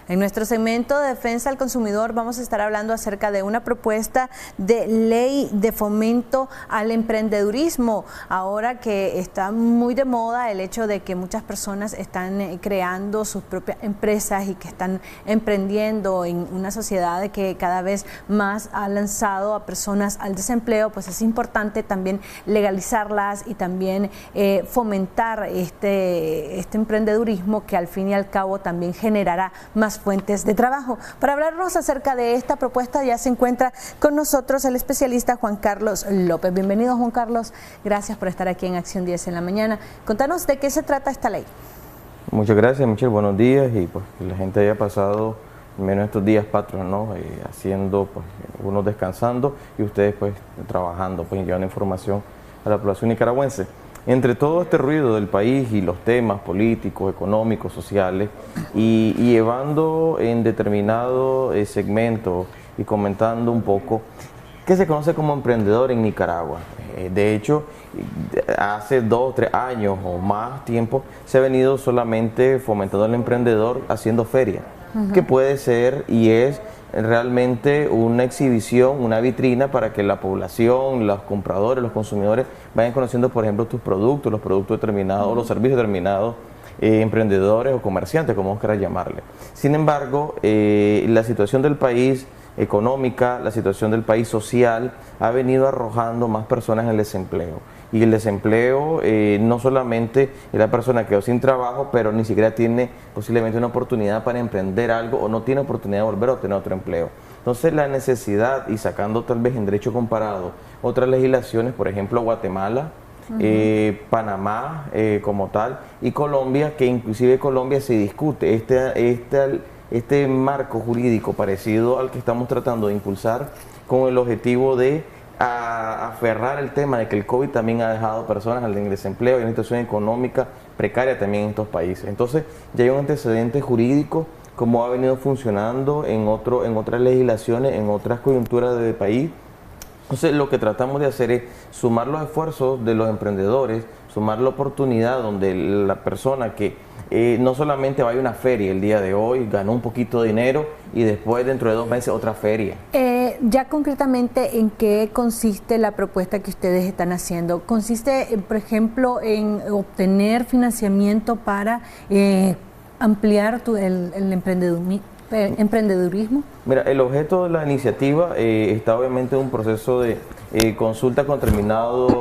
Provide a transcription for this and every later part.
En nuestro segmento de defensa al consumidor vamos a estar hablando acerca de una propuesta de ley de fomento al emprendedurismo, ahora que está muy de moda el hecho de que muchas personas están creando sus propias empresas y que están emprendiendo en una sociedad que cada vez más ha lanzado a personas al desempleo. Pues es importante también legalizarlas y también fomentar este emprendedurismo que al fin y al cabo también generará más fuentes de trabajo. Para hablarnos acerca de esta propuesta ya se encuentra con nosotros el especialista Juan Carlos López. Bienvenido, Juan Carlos, gracias por estar aquí en Acción 10 en la mañana. Contanos de qué se trata esta ley. Muchas gracias, Michelle, buenos días, y pues que la gente haya pasado menos estos días patrios, ¿no? Haciendo, pues, unos descansando y ustedes pues trabajando, pues llevando información a la población nicaragüense. Entre todo este ruido del país y los temas políticos, económicos, sociales, y llevando en determinado segmento y comentando un poco qué se conoce como emprendedor en Nicaragua. De hecho, hace 2 o 3 años o más tiempo se ha venido solamente fomentando al emprendedor haciendo feria, que puede ser y es realmente una exhibición, una vitrina para que la población, los compradores, los consumidores vayan conociendo, por ejemplo, tus productos, los productos determinados, los servicios determinados, emprendedores o comerciantes, como vos quieras llamarle. Sin embargo, la situación del país económica, la situación del país social ha venido arrojando más personas en el desempleo. Y el desempleo no solamente es la persona que quedó sin trabajo, pero ni siquiera tiene posiblemente una oportunidad para emprender algo o no tiene oportunidad de volver a obtener otro empleo. Entonces la necesidad, y sacando tal vez en derecho comparado otras legislaciones, por ejemplo Guatemala, Panamá como tal, y Colombia, que inclusive Colombia se discute este marco jurídico parecido al que estamos tratando de impulsar con el objetivo de aferrar el tema de que el COVID también ha dejado personas en el desempleo y en una situación económica precaria también en estos países. Entonces ya hay un antecedente jurídico como ha venido funcionando en otras legislaciones, en otras coyunturas del país. Entonces lo que tratamos de hacer es sumar los esfuerzos de los emprendedores, sumar la oportunidad donde la persona que no solamente vaya a una feria el día de hoy, ganó un poquito de dinero y después dentro de 2 meses otra feria. Ya concretamente, ¿en qué consiste la propuesta que ustedes están haciendo? ¿Consiste, por ejemplo, en obtener financiamiento para ampliar el emprendedurismo? Mira, el objeto de la iniciativa está obviamente en un proceso de consulta con determinados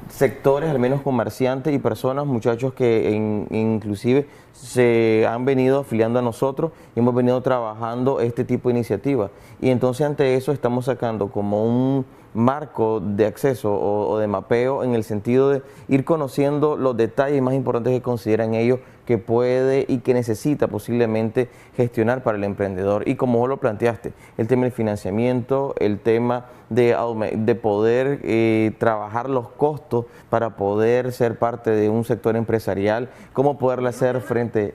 sectores, al menos comerciantes y personas, muchachos que inclusive se han venido afiliando a nosotros y hemos venido trabajando este tipo de iniciativas. Y entonces ante eso estamos sacando como un marco de acceso o de mapeo en el sentido de ir conociendo los detalles más importantes que consideran ellos que puede y que necesita posiblemente gestionar para el emprendedor. Y como vos lo planteaste, el tema del financiamiento, el tema de poder trabajar los costos para poder ser parte de un sector empresarial, cómo poderle hacer frente...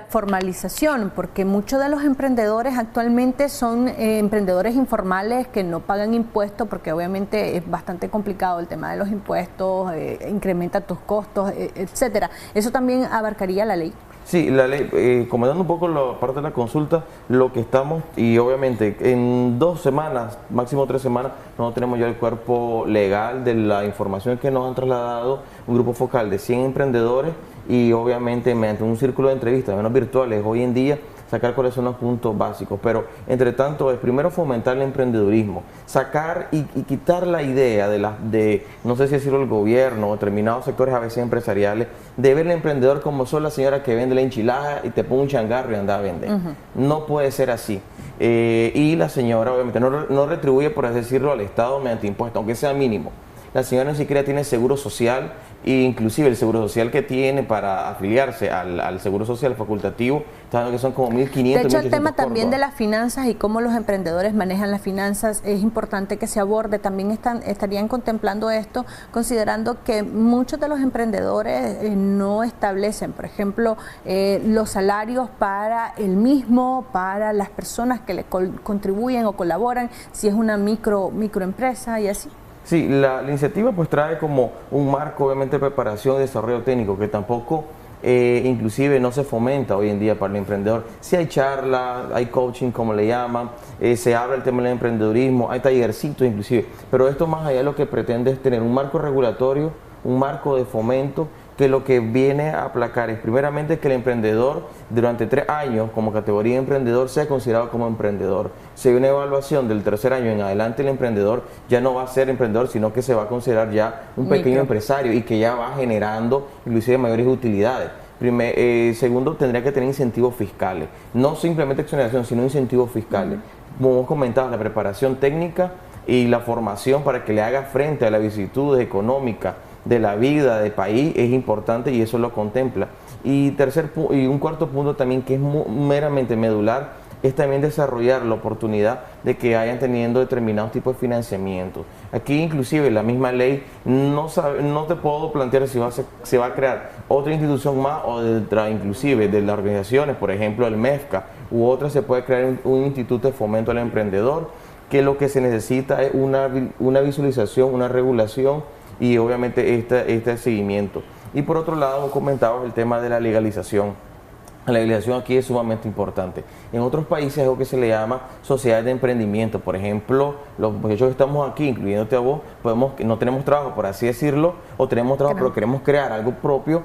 Formalización, porque muchos de los emprendedores actualmente son emprendedores informales que no pagan impuestos, porque obviamente es bastante complicado el tema de los impuestos, incrementa tus costos, etcétera. ¿Eso también abarcaría la ley? Sí, la ley, comentando un poco la parte de la consulta, lo que estamos, y obviamente en 2 semanas, máximo 3 semanas, nosotros tenemos ya el cuerpo legal de la información que nos han trasladado un grupo focal de 100 emprendedores y obviamente mediante un círculo de entrevistas, menos virtuales, hoy en día sacar cuáles son los puntos básicos, pero entre tanto es primero fomentar el emprendedurismo, sacar y quitar la idea de no sé si decirlo el gobierno o determinados sectores a veces empresariales, de ver al emprendedor como sola la señora que vende la enchilada y te pone un changarro y anda a vender. No puede ser así. Y la señora obviamente no retribuye, por así decirlo, al Estado mediante impuestos, aunque sea mínimo. La señora ni siquiera tiene seguro social, e inclusive el seguro social que tiene para afiliarse al seguro social facultativo, que son como 1.500. De hecho, el tema también de las finanzas y cómo los emprendedores manejan las finanzas es importante que se aborde. También estarían contemplando esto, considerando que muchos de los emprendedores no establecen, por ejemplo, los salarios para el mismo, para las personas que le contribuyen o colaboran, si es una microempresa y así. Sí, la iniciativa pues trae como un marco obviamente de preparación y desarrollo técnico que tampoco inclusive no se fomenta hoy en día para el emprendedor. Sí hay charlas, hay coaching como le llaman, se habla el tema del emprendedurismo, hay tallercitos inclusive, pero esto más allá de lo que pretende es tener un marco regulatorio, un marco de fomento, que lo que viene a aplacar es primeramente que el emprendedor durante 3 años como categoría de emprendedor sea considerado como emprendedor. Si hay una evaluación del 3er año en adelante, el emprendedor ya no va a ser emprendedor, sino que se va a considerar ya un pequeño empresario y que ya va generando inclusive mayores utilidades. Segundo, tendría que tener incentivos fiscales, no simplemente exoneración, sino incentivos fiscales. Como hemos comentado, la preparación técnica y la formación para que le haga frente a las vicisitudes económicas de la vida del país es importante y eso lo contempla. Y un cuarto punto también que es meramente medular es también desarrollar la oportunidad de que hayan teniendo determinados tipos de financiamiento. Aquí inclusive la misma ley no te puedo plantear si se va a crear otra institución más o inclusive de las organizaciones, por ejemplo el MEFCA u otra, se puede crear un instituto de fomento al emprendedor, que lo que se necesita es una visualización, una regulación y obviamente este seguimiento. Y por otro lado, comentaba el tema de la legalización. La legalización aquí es sumamente importante. En otros países es lo que se le llama sociedades de emprendimiento. Por ejemplo, los muchachos que estamos aquí, incluyéndote a vos, no tenemos trabajo, por así decirlo, o tenemos trabajo, pero queremos crear algo propio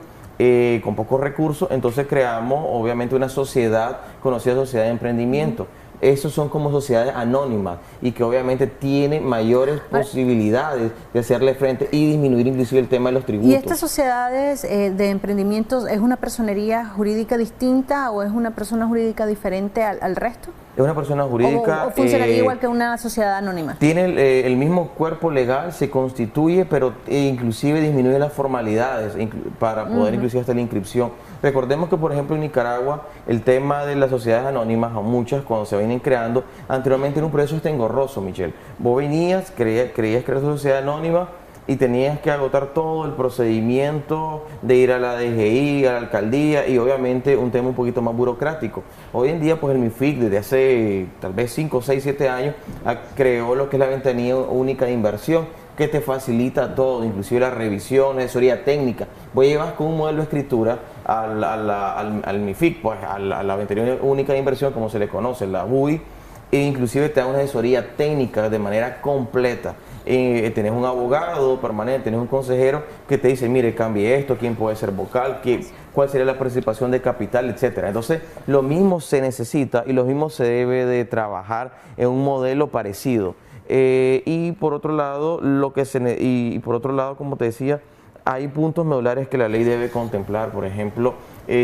con pocos recursos, entonces creamos obviamente una sociedad conocida sociedad de emprendimiento. Esos son como sociedades anónimas y que obviamente tienen mayores posibilidades de hacerle frente y disminuir inclusive el tema de los tributos. ¿Y estas sociedades de emprendimientos es una personería jurídica distinta o es una persona jurídica diferente al resto? Es una persona jurídica. ¿O funcionaría igual que una sociedad anónima? Tiene el mismo cuerpo legal, se constituye, pero inclusive disminuye las formalidades para poder inclusive hasta la inscripción. Recordemos que, por ejemplo, en Nicaragua, el tema de las sociedades anónimas, a muchas, cuando se vienen creando, anteriormente era un proceso engorroso, Michelle. Vos venías, creías crear tu sociedad anónima y tenías que agotar todo el procedimiento de ir a la DGI, a la alcaldía y obviamente un tema un poquito más burocrático. Hoy en día pues el MIFIC desde hace tal vez 5, 6, 7 años creó lo que es la ventanilla única de inversión, que te facilita todo, inclusive la revisión, asesoría técnica. Vos llevas con un modelo de escritura al MIFIC, pues a la ventanilla única de inversión, como se le conoce, la UI, e inclusive te da una asesoría técnica de manera completa. Tenés un abogado permanente, tenés un consejero que te dice, mire, cambie esto, quién puede ser vocal, cuál sería la participación de capital, etcétera. Entonces, lo mismo se necesita y lo mismo se debe de trabajar en un modelo parecido. Y por otro lado, como te decía, hay puntos medulares que la ley debe contemplar. Por ejemplo,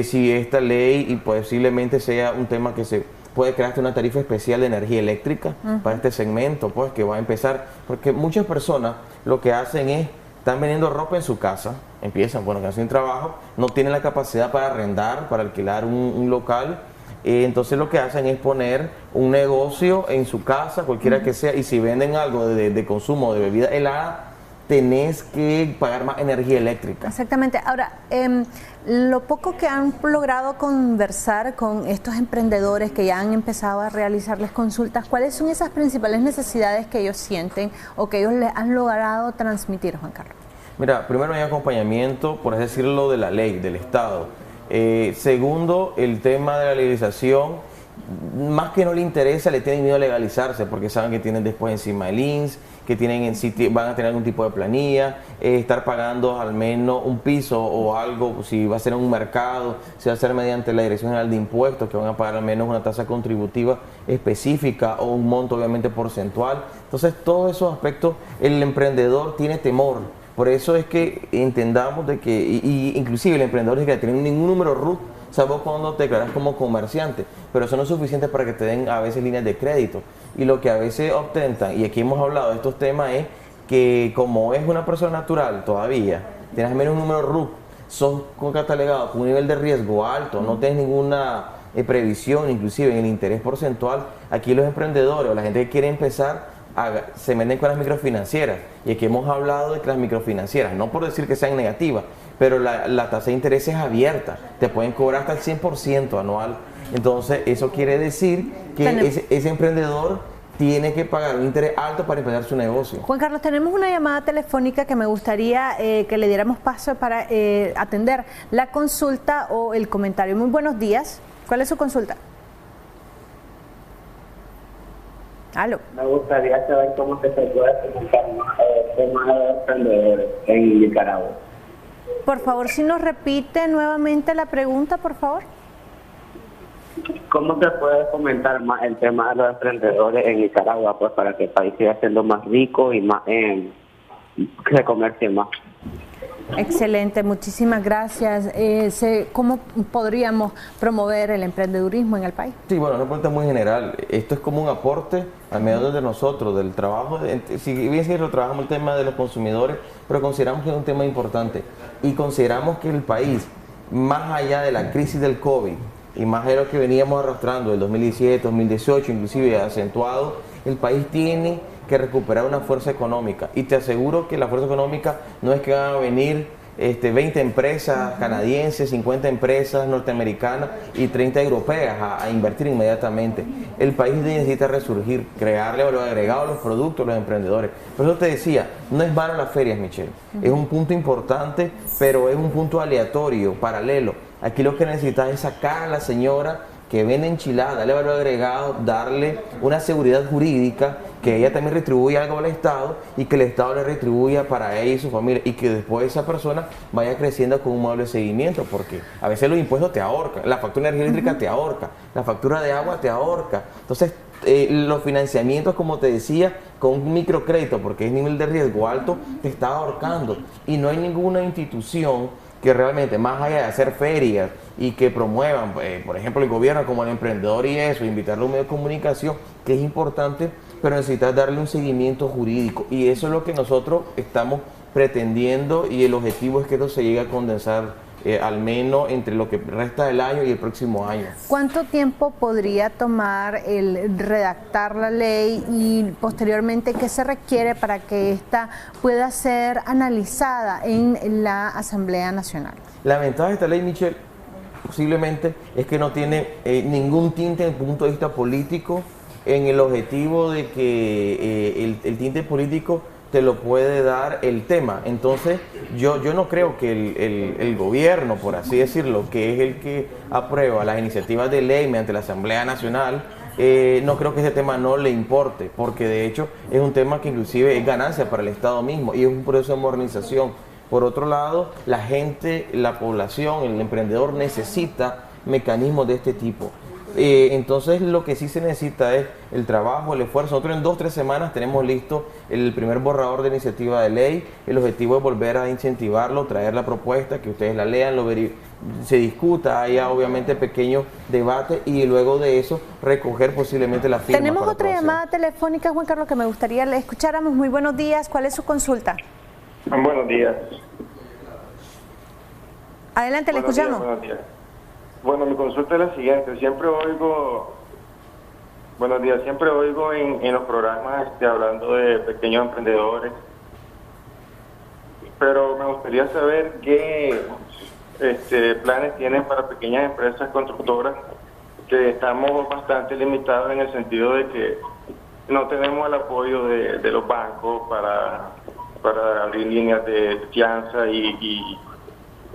si esta ley y posiblemente sea un tema que se puede crear una tarifa especial de energía eléctrica para este segmento, pues que va a empezar, porque muchas personas lo que hacen es, están vendiendo ropa en su casa, empiezan, bueno, que hacen trabajo, no tienen la capacidad para arrendar, para alquilar un local, entonces lo que hacen es poner un negocio en su casa, cualquiera que sea, y si venden algo de consumo de bebida helada, tenés que pagar más energía eléctrica. Exactamente. Ahora, lo poco que han logrado conversar con estos emprendedores que ya han empezado a realizarles consultas, ¿cuáles son esas principales necesidades que ellos sienten o que ellos les han logrado transmitir, Juan Carlos? Mira, primero hay acompañamiento, por así decirlo, de la ley, del Estado. Segundo, el tema de la legalización. Más que no le interesa, le tienen miedo a legalizarse porque saben que tienen después encima el INS, que van a tener algún tipo de planilla, estar pagando al menos un piso o algo, si va a ser en un mercado, si va a ser mediante la Dirección General de Impuestos, que van a pagar al menos una tasa contributiva específica o un monto obviamente porcentual. Entonces, todos esos aspectos, el emprendedor tiene temor. Por eso es que entendamos de que, inclusive el emprendedor dice que tiene ningún número RUT, sabes cuando te declaras como comerciante, pero eso no es suficiente para que te den a veces líneas de crédito. Y lo que a veces obtentan, y aquí hemos hablado de estos temas, es que como es una persona natural todavía, tienes menos un número RUT, sos catalogado con un nivel de riesgo alto, no tienes ninguna previsión, inclusive en el interés porcentual, aquí los emprendedores o la gente que quiere empezar, se meten con las microfinancieras. Y aquí hemos hablado de que las microfinancieras, no por decir que sean negativas, pero la tasa de interés es abierta, te pueden cobrar hasta el 100% anual. Entonces eso quiere decir que ese emprendedor tiene que pagar un interés alto para emprender su negocio. Juan Carlos, tenemos una llamada telefónica que me gustaría que le diéramos paso para atender la consulta o el comentario. Muy buenos días. ¿Cuál es su consulta? Aló. Me gustaría saber cómo se puede fomentar más el tema de los emprendedores en Nicaragua. Por favor, si nos repite nuevamente la pregunta, por favor. ¿Cómo se puede fomentar más el tema de los emprendedores en Nicaragua, pues para que el país siga siendo más rico y más que se comercie más? Excelente, muchísimas gracias. ¿Cómo podríamos promover el emprendedurismo en el país? Sí, bueno, una pregunta muy general. Esto es como un aporte al medio de nosotros, del trabajo. Si bien cierto, trabajamos el tema de los consumidores, pero consideramos que es un tema importante y consideramos que el país, más allá de la crisis del COVID y más allá de lo que veníamos arrastrando del 2017, 2018, inclusive acentuado, el país tiene que recuperar una fuerza económica, y te aseguro que la fuerza económica no es que van a venir 20 empresas canadienses, 50 empresas norteamericanas y 30 europeas a invertir inmediatamente. El país necesita resurgir, crearle valor agregado a los productos, a los emprendedores. Por eso te decía, no es vano las ferias, Michelle, es un punto importante, pero es un punto aleatorio, paralelo. Aquí lo que necesitas es sacar a la señora que vende enchiladas, darle valor agregado, darle una seguridad jurídica, que ella también retribuya algo al Estado y que el Estado le retribuya para ella y su familia, y que después esa persona vaya creciendo con un modelo de seguimiento, porque a veces los impuestos te ahorcan, la factura de energía eléctrica te ahorca, la factura de agua te ahorca. Entonces, los financiamientos, como te decía, con un microcrédito, porque es nivel de riesgo alto, te está ahorcando, y no hay ninguna institución que realmente, más allá de hacer ferias y que promuevan, por ejemplo, el gobierno como el emprendedor y eso, invitarlo a un medio de comunicación, que es importante, pero necesitas darle un seguimiento jurídico, y eso es lo que nosotros estamos pretendiendo, y el objetivo es que esto se llegue a condensar al menos entre lo que resta del año y el próximo año. ¿Cuánto tiempo podría tomar el redactar la ley y posteriormente qué se requiere para que ésta pueda ser analizada en la Asamblea Nacional? La ventaja de esta ley, Michelle, posiblemente es que no tiene ningún tinte desde el punto de vista político, en el objetivo de que el tinte político te lo puede dar el tema. Entonces, yo no creo que el gobierno, por así decirlo, que es el que aprueba las iniciativas de ley mediante la Asamblea Nacional, no creo que ese tema no le importe, porque de hecho es un tema que inclusive es ganancia para el Estado mismo y es un proceso de modernización. Por otro lado, la gente, la población, el emprendedor necesita mecanismos de este tipo. Entonces lo que sí se necesita es el trabajo, el esfuerzo. Nosotros en 2-3 semanas tenemos listo el primer borrador de iniciativa de ley. El objetivo es volver a incentivarlo, traer la propuesta, que ustedes la lean, se discuta, haya obviamente pequeño debate, y luego de eso recoger posiblemente la firma. Tenemos otra llamada telefónica, Juan Carlos, que me gustaría le escucháramos. Muy buenos días, ¿cuál es su consulta? Buenos días. Adelante, le escuchamos. Buenos días. Bueno, mi consulta es la siguiente. Siempre oigo en los programas hablando de pequeños emprendedores, pero me gustaría saber qué planes tienen para pequeñas empresas constructoras, que estamos bastante limitados en el sentido de que no tenemos el apoyo de los bancos para abrir líneas de fianza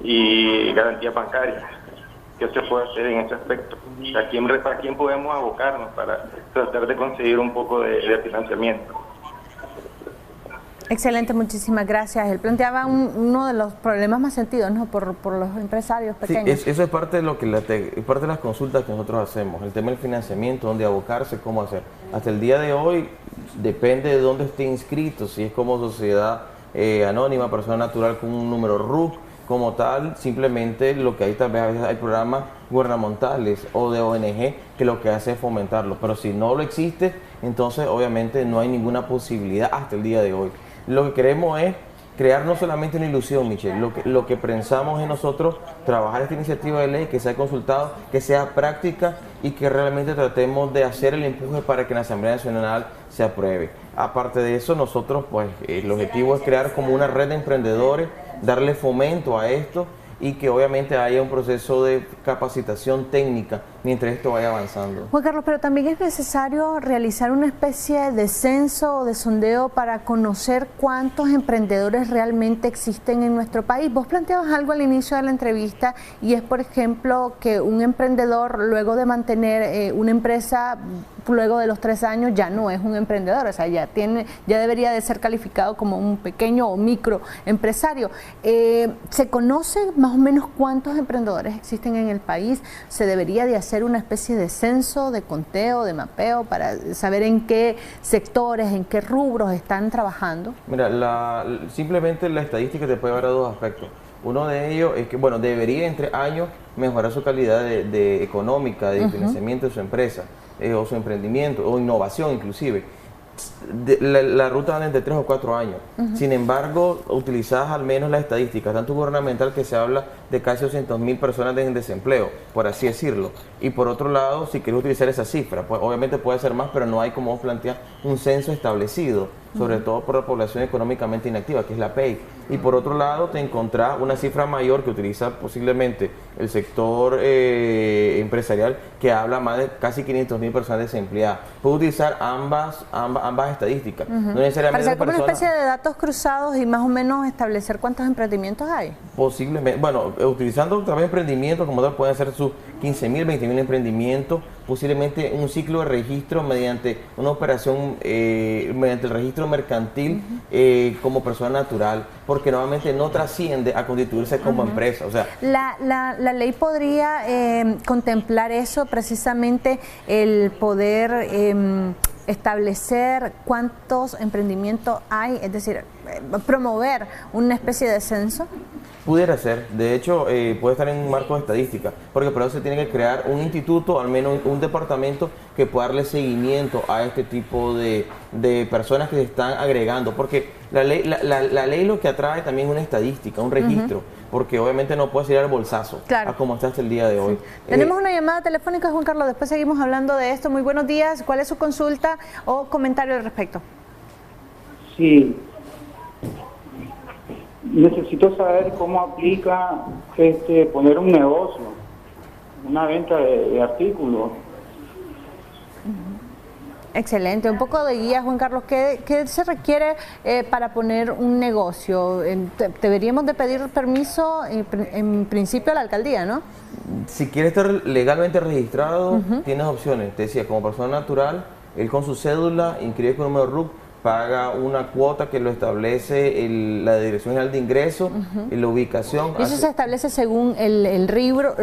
y garantías bancarias. ¿Qué se puede hacer en ese aspecto? ¿A quién podemos abocarnos para tratar de conseguir un poco de financiamiento? Excelente, muchísimas gracias. Él planteaba uno de los problemas más sentidos, ¿no? por los empresarios pequeños. Sí, eso es parte de lo que parte de las consultas que nosotros hacemos, el tema del financiamiento, dónde abocarse, cómo hacer. Hasta el día de hoy depende de dónde esté inscrito, si es como sociedad anónima, persona natural con un número RUC, como tal, simplemente lo que hay, tal vez a veces hay programas gubernamentales o de ONG que lo que hace es fomentarlo, pero si no lo existe, entonces obviamente no hay ninguna posibilidad hasta el día de hoy. Lo que queremos es crear no solamente una ilusión, Michelle, lo que pensamos es nosotros trabajar esta iniciativa de ley, que sea consultado, que sea práctica y que realmente tratemos de hacer el empuje para que en la Asamblea Nacional se apruebe. Aparte de eso, nosotros, pues, el objetivo es crear como una red de emprendedores, darle fomento a esto y que obviamente haya un proceso de capacitación técnica mientras esto vaya avanzando. Juan Carlos, pero también es necesario realizar una especie de censo o de sondeo para conocer cuántos emprendedores realmente existen en nuestro país. Vos planteabas algo al inicio de la entrevista y es, por ejemplo, que un emprendedor luego de mantener una empresa, luego de los 3 años ya no es un emprendedor, o sea, ya debería de ser calificado como un pequeño o micro empresario. ¿Se conoce más o menos cuántos emprendedores existen en el país? ¿Se debería de hacer una especie de censo, de conteo, de mapeo para saber en qué sectores, en qué rubros están trabajando? Mira, simplemente la estadística te puede llevar a 2 aspectos. Uno de ellos es que, bueno, debería entre años mejorar su calidad de económica, de financiamiento de su empresa, o su emprendimiento, o innovación inclusive. La ruta va entre 3 o 4 años. Sin embargo, utilizadas al menos las estadísticas, tanto gubernamental, que se habla de casi 200.000 personas en desempleo, por así decirlo. Y por otro lado, si quieres utilizar esa cifra, pues obviamente puede ser más, pero no hay, como vos planteás, un censo establecido, sobre todo por la población económicamente inactiva, que es la PEI. Y por otro lado, te encontrás una cifra mayor que utiliza posiblemente el sector empresarial, que habla más de casi 500.000 personas desempleadas. Puede utilizar ambas estadísticas. No necesariamente para hacer como una especie de datos cruzados y más o menos establecer cuántos emprendimientos hay. Posiblemente, bueno, utilizando también emprendimientos como tal, pueden ser sus 15.000, 20.000 emprendimientos, posiblemente un ciclo de registro mediante una operación, mediante el registro mercantil como persona natural, porque nuevamente no trasciende a constituirse como empresa. O sea, la ley podría contemplar eso, precisamente el poder establecer cuántos emprendimientos hay, es decir, promover una especie de censo. Pudiera ser, de hecho puede estar en un marco de estadística, porque por eso se tiene que crear un instituto, al menos un departamento que pueda darle seguimiento a este tipo de personas que se están agregando, porque la ley lo que atrae también es una estadística, un registro, porque obviamente no puede ir al bolsazo, a como está hasta el día de hoy. Sí. Tenemos una llamada telefónica, Juan Carlos, después seguimos hablando de esto. Muy buenos días, ¿cuál es su consulta o comentario al respecto? Sí. Necesito saber cómo aplica poner un negocio, una venta de artículos. Excelente, un poco de guía, Juan Carlos. ¿Qué se requiere para poner un negocio? Deberíamos de pedir permiso en principio a la alcaldía, ¿no? Si quiere estar legalmente registrado, tienes opciones. Te decía, como persona natural, él con su cédula, inscribe con número RUC, paga una cuota que lo establece la Dirección General de Ingresos, la ubicación. ¿Y eso se establece según el rubro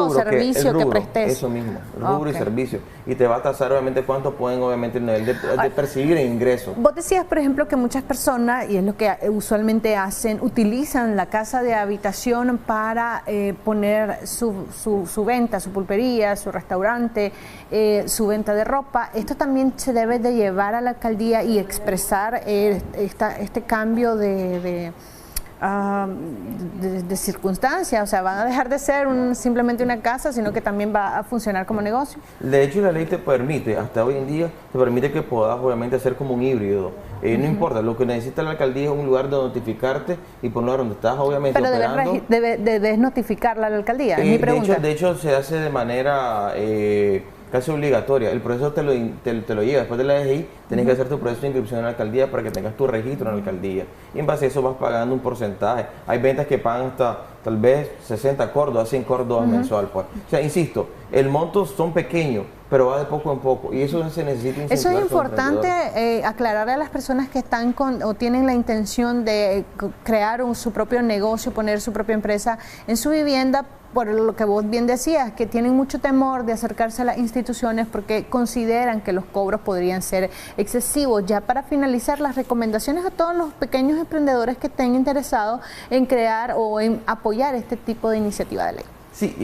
o servicio que prestes? Eso mismo, rubro y servicio. Y te va a tasar obviamente cuánto pueden obviamente el nivel de percibir en ingresos. Vos decías, por ejemplo, que muchas personas, y es lo que usualmente hacen, utilizan la casa de habitación para poner su venta, su pulpería, su restaurante, su venta de ropa. Esto también se debe de llevar a la alcaldía y expresar este cambio de circunstancias, o sea, van a dejar de ser simplemente una casa, sino que también va a funcionar como negocio. De hecho, la ley te permite, hasta hoy en día, te permite que puedas obviamente hacer como un híbrido. No importa, lo que necesita la alcaldía es un lugar donde notificarte y por un lugar donde estás obviamente operando. Pero debes notificarla a la alcaldía, es mi pregunta. De hecho, se hace de manera casi obligatoria. El proceso te lo lleva. Después de la DGI, tienes que hacer tu proceso de inscripción en la alcaldía para que tengas tu registro en la alcaldía. Y en base a eso vas pagando un porcentaje. Hay ventas que pagan hasta tal vez 60 córdobas, 100 córdobas mensual. Pues. O sea, insisto, el monto son pequeños, pero va de poco en poco. Y eso se necesita incentivar. Eso es importante aclararle a las personas que están o tienen la intención de crear su propio negocio, poner su propia empresa en su vivienda, por lo que vos bien decías, que tienen mucho temor de acercarse a las instituciones porque consideran que los cobros podrían ser excesivos. Ya para finalizar, las recomendaciones a todos los pequeños emprendedores que estén interesados en crear o en apoyar este tipo de iniciativa de ley. Sí,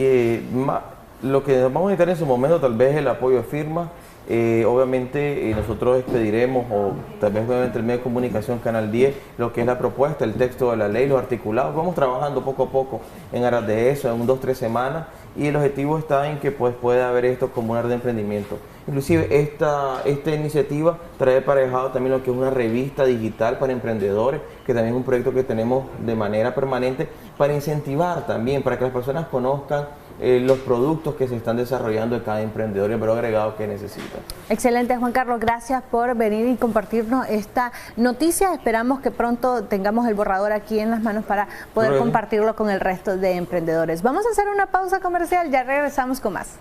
lo que vamos a necesitar en su momento tal vez el apoyo de firmas. Obviamente nosotros expediremos, o tal vez entre el medio de comunicación Canal 10, lo que es la propuesta, el texto de la ley, los articulados. Vamos trabajando poco a poco en aras de eso, en 2 o 3 semanas, y el objetivo está en que pues pueda haber esto como un área de emprendimiento. Inclusive esta iniciativa trae aparejado también lo que es una revista digital para emprendedores, que también es un proyecto que tenemos de manera permanente para incentivar también, para que las personas conozcan los productos que se están desarrollando de cada emprendedor y el valor agregado que necesita. Excelente, Juan Carlos, gracias por venir y compartirnos esta noticia. Esperamos que pronto tengamos el borrador aquí en las manos para poder compartirlo con el resto de emprendedores. Vamos a hacer una pausa comercial, ya regresamos con más.